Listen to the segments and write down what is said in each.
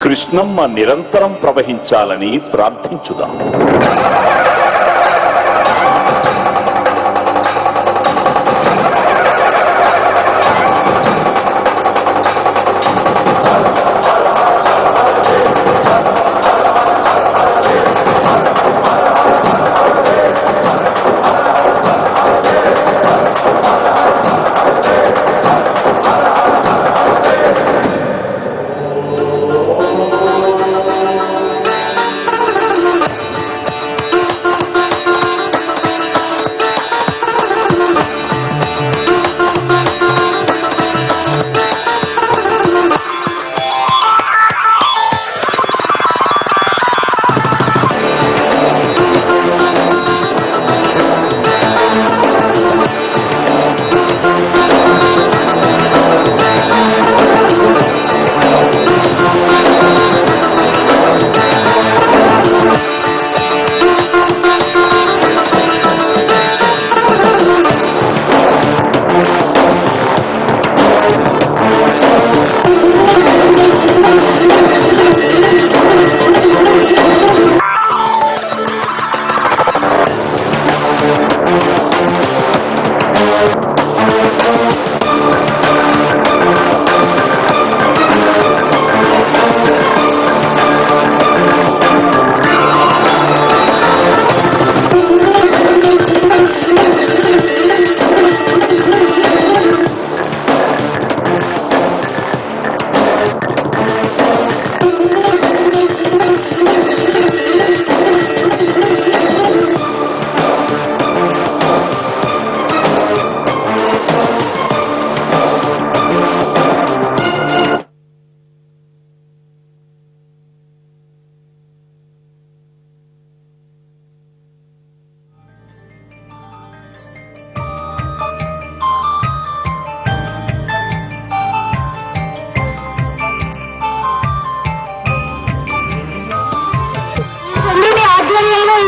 కృష్ణమ్మ నిరంతరం ప్రవహించాలని ప్రార్థించుదాం.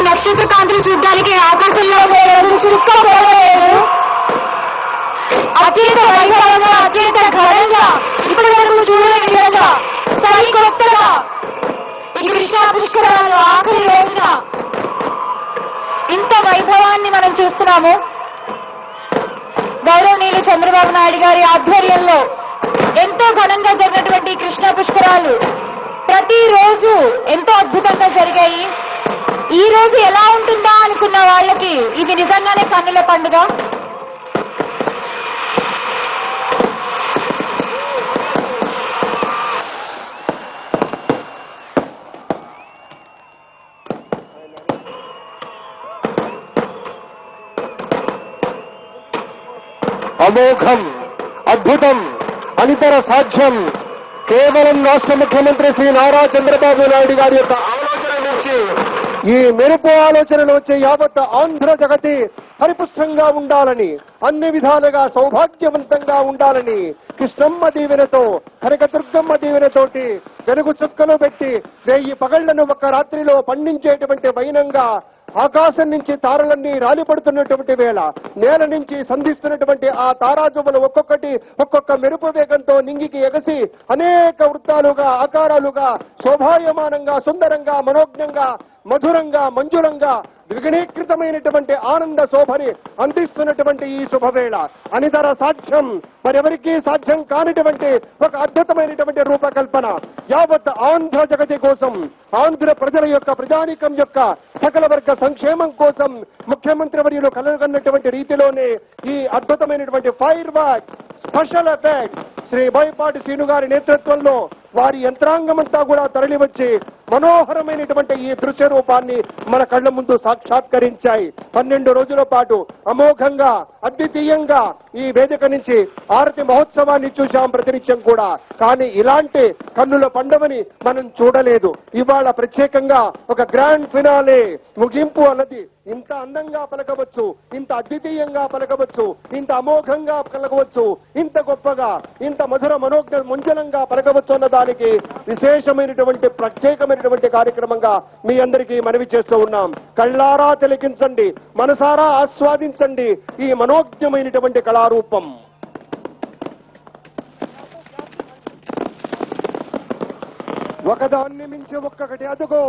నక్షత్ర కాంతిని చూడడానికి ఆకాశంలో చురుక్కోలేదు. అత్యంత వైభవంగా అత్యంత ఘనంగా ఇప్పటి వరకు చూడలేని విధంగా సరికొత్తగా ఈ కృష్ణా పుష్కరాలు ఆఖరి రోజున ఇంత వైభవాన్ని మనం చూస్తున్నాము. గౌరవనీయులు చంద్రబాబు నాయుడు గారి ఆధ్వర్యంలో ఎంతో ఘనంగా జరిగినటువంటి కృష్ణా పుష్కరాలు ప్రతిరోజు ఎంతో అద్భుతంగా జరిగాయి. ఈ రోజు ఎలా ఉంటుందా అనుకున్న వాళ్ళకి ఇది నిజంగానే కన్నుల పండుగ. అమోఘం, అద్భుతం, అనితర సాధ్యం కేవలం రాష్ట్ర ముఖ్యమంత్రి శ్రీ నారా చంద్రబాబు నాయుడు గారి యొక్క ఆలోచన నుంచి ఈ మెరుపు ఆలోచనలు వచ్చే యావత్ ఆంధ్ర జగతి పరిపుష్టంగా ఉండాలని, అన్ని విధాలుగా సౌభాగ్యవంతంగా ఉండాలని కృష్ణమ్మ దీవెనతో కనకదుర్గమ్మ దీవెనతోటి వెలుగు చుక్కలు పెట్టి 1000 పగళ్లను ఒక్క రాత్రిలో పండించేటువంటి వైనంగా ఆకాశం నుంచి తారలన్నీ రాలిపడుతున్నటువంటి వేళ నేల నుంచి సంధిస్తున్నటువంటి ఆ తారాజువులు ఒక్కొక్కటి ఒక్కొక్క మెరుపు వేగంతో నింగికి ఎగసి అనేక వృత్తాలుగా ఆకారాలుగా శోభాయమానంగా సుందరంగా మనోజ్ఞంగా మధురంగా మంజులంగా ద్విగుణీకృతమైనటువంటి ఆనంద శోభని అందిస్తున్నటువంటి ఈ శుభవేళ అనితర సాధ్యం, మరెవరికీ సాధ్యం కానిటువంటి ఒక అద్భుతమైనటువంటి రూపకల్పన యావత్ ఆంధ్ర జగతి కోసం, ఆంధ్ర ప్రజల యొక్క ప్రజానీకం యొక్క సకల వర్గ సంక్షేమం కోసం ముఖ్యమంత్రి వర్యులు కలగన్నటువంటి రీతిలోనే ఈ అద్భుతమైనటువంటి firework special effect Shri Boyapati Srinu గారి నేతృత్వంలో వారి యంత్రాంగమంతా కూడా తరలివచ్చి మనోహరమైనటువంటి ఈ దృశ్య రూపాన్ని మన కళ్ల ముందు సాక్షాత్కరించాయి. 12 రోజుల పాటు అమోఘంగా అద్వితీయంగా ఈ వేదిక నుంచి ఆరతి మహోత్సవాన్ని చూశాం ప్రతినిత్యం కూడా. కానీ ఇలాంటి కన్నుల పండుగని మనం చూడలేదు. ఇవాళ ప్రత్యేకంగా ఒక గ్రాండ్ ఫినాలే ముగింపు అన్నది ఇంత అందంగా పలకవచ్చు, ఇంత అద్వితీయంగా పలకవచ్చు, ఇంత అమోఘంగా పలకవచ్చు, ఇంత గొప్పగా ఇంత మధుర మనోజ్ఞ ముంజలంగా పలకవచ్చు అన్న దానికి విశేషమైనటువంటి ప్రత్యేకమైనటువంటి కార్యక్రమంగా మీ అందరికీ మనవి చేస్తూ ఉన్నాం. కళ్ళారా తిలకించండి, మనసారా ఆస్వాదించండి ఈ మనోజ్ఞమైనటువంటి కళారూపం. ఒకదాన్ని మించి ఒక్కొక్కటి అదుగో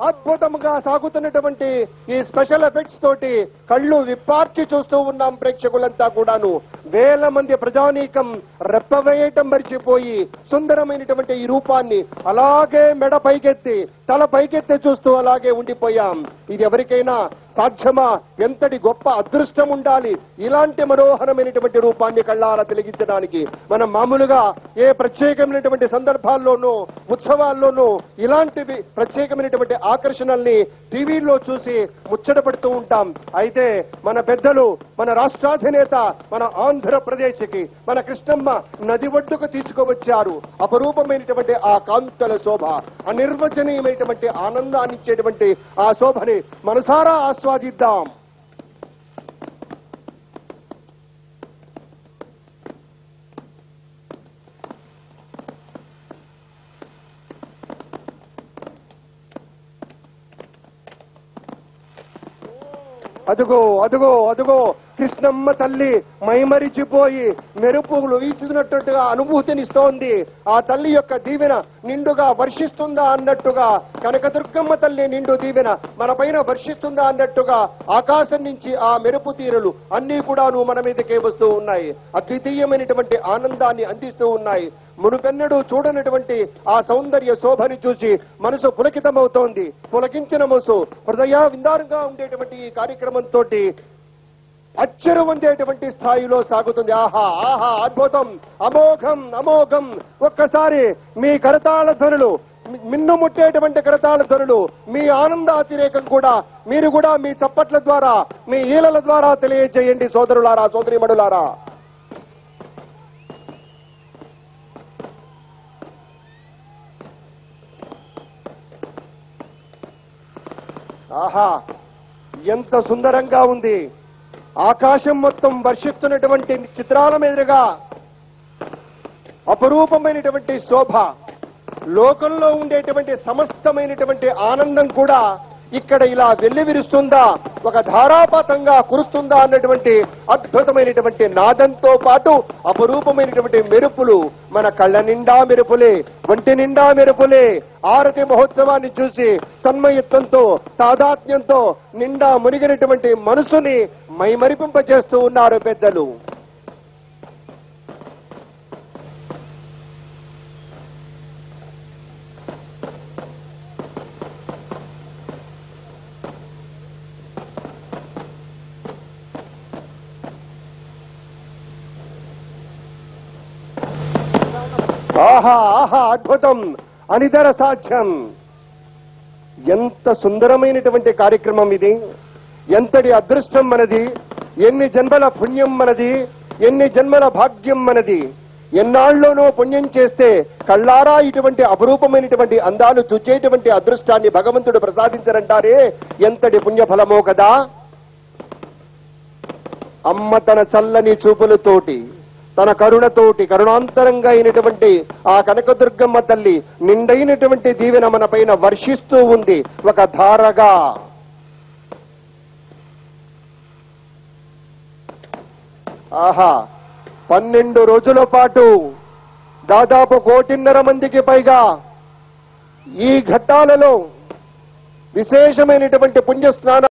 అద్భుతంగా సాగుతున్నటువంటి ఈ స్పెషల్ ఎఫెక్ట్స్ తోటి కళ్ళు విప్పార్చి చూస్తూ ఉన్నాం ప్రేక్షకులంతా కూడాను. వేల మంది ప్రజానీకం రెప్పవేయటం మరిచిపోయి సుందరమైనటువంటి ఈ రూపాన్ని అలాగే మెడ పైకెత్తి తల పైకెత్తి చూస్తూ అలాగే ఉండిపోయాం. ఇది ఎవరికైనా సాధ్యమా? ఎంతటి గొప్ప అదృష్టం ఉండాలి ఇలాంటి మనోహరమైనటువంటి రూపాన్ని కళ్ళారా తిలగించడానికి. మనం మామూలుగా ఏ ప్రత్యేకమైనటువంటి సందర్భాల్లోనూ ఉత్సవాల్లోనూ ఇలాంటివి ప్రత్యేకమైనటువంటి ఆకర్షణల్ని టీవీల్లో చూసి ముచ్చటపడుతూ ఉంటాం. అయితే మన పెద్దలు, మన రాష్ట్రాధినేత మన ఆంధ్రప్రదేశ్కి మన కృష్ణమ్మ నది ఒడ్డుకు తీసుకువచ్చారు. అపరూపమైనటువంటి ఆ కాంతుల శోభ, అనిర్వచనీయమైనటువంటి ఆనందాన్ని ఇచ్చేటువంటి ఆ శోభని మనసారా ఆస్వాదిద్దాం. అదుగో అదుగో అదుగో కృష్ణమ్మ తల్లి మైమరిచిపోయి మెరుపులు వీచుతున్నట్టుగా అనుభూతినిస్తోంది. ఆ తల్లి యొక్క దీవెన నిండుగా వర్షిస్తుందా అన్నట్టుగా, కనకదుర్గమ్మ తల్లి నిండు దీవెన మన పైన వర్షిస్తుందా అన్నట్టుగా ఆకాశం నుంచి ఆ మెరుపు తీరులు అన్ని కూడాను మన మీదకే వస్తూ ఉన్నాయి. అద్వితీయమైనటువంటి ఆనందాన్ని అందిస్తూ ఉన్నాయి. మునుపెన్నడూ చూడనటువంటి ఆ సౌందర్య శోభని చూసి మనసు పులకితమవుతోంది. పులకించిన మనసు హృదయ విందారంగా ఉండేటువంటి ఈ కార్యక్రమంతో అచ్చరు పొందేటువంటి స్థాయిలో సాగుతుంది. ఆహా ఆహా అద్భుతం, అమోఘం అమోఘం. ఒక్కసారి మీ కరతాళ ధ్వనులు, మిన్నుముట్టేటువంటి కరతాళ ధ్వనులు, మీ ఆనందాతిరేకం కూడా మీరు కూడా మీ చప్పట్ల ద్వారా, మీ ఈలల ద్వారా తెలియజేయండి సోదరులారా, సోదరీమణులారా. ఆహా ఎంత సుందరంగా ఉంది. ఆకాశం మొత్తం వర్షిస్తున్నటువంటి చిత్రాల మీదుగా అపరూపమైనటువంటి శోభ, లోకంలో ఉండేటువంటి సమస్తమైనటువంటి ఆనందం కూడా ఇక్కడ ఇలా వెల్లివిరుస్తుందా, ఒక ధారాపాతంగా కురుస్తుందా అన్నటువంటి అద్భుతమైనటువంటి నాదంతో పాటు అపరూపమైనటువంటి మెరుపులు మన కళ్ళ నిండా మెరుపులే, ఒంటి నిండా మెరుపులే. ఆరతి మహోత్సవాన్ని చూసి తన్మయత్వంతో తాదాత్మ్యంతో నిండా మునిగినటువంటి మనసుని మైమరిపింపజేస్తూ ఉన్నారు పెద్దలు. ఆహా ఆహా అద్భుతం, అనితర సాధ్యం. ఎంత సుందరమైనటువంటి కార్యక్రమం ఇది. ఎంతటి అదృష్టం మనది, ఎన్ని జన్మల పుణ్యం మనది, ఎన్ని జన్మల భాగ్యం మనది. ఎన్నాళ్లోనో పుణ్యం చేస్తే కళ్ళారా ఇటువంటి అపరూపమైనటువంటి అందాలు చూచేటువంటి అదృష్టాన్ని భగవంతుడు ప్రసాదించరంటారే, ఎంతటి పుణ్యఫలమో కదా. అమ్మ తన చల్లని చూపులతోటి, తన కరుణతోటి కరుణాంతరంగా అయినటువంటి ఆ కనకదుర్గమ్మ తల్లి నిండైనటువంటి దీవెన మన పైన వర్షిస్తూ ఉంది ఒక ధారగా. ఆహా 12 రోజుల పాటు దాదాపు 1.5 కోటి పైగా ఈ ఘట్టాలలో విశేషమైనటువంటి పుణ్యస్నానం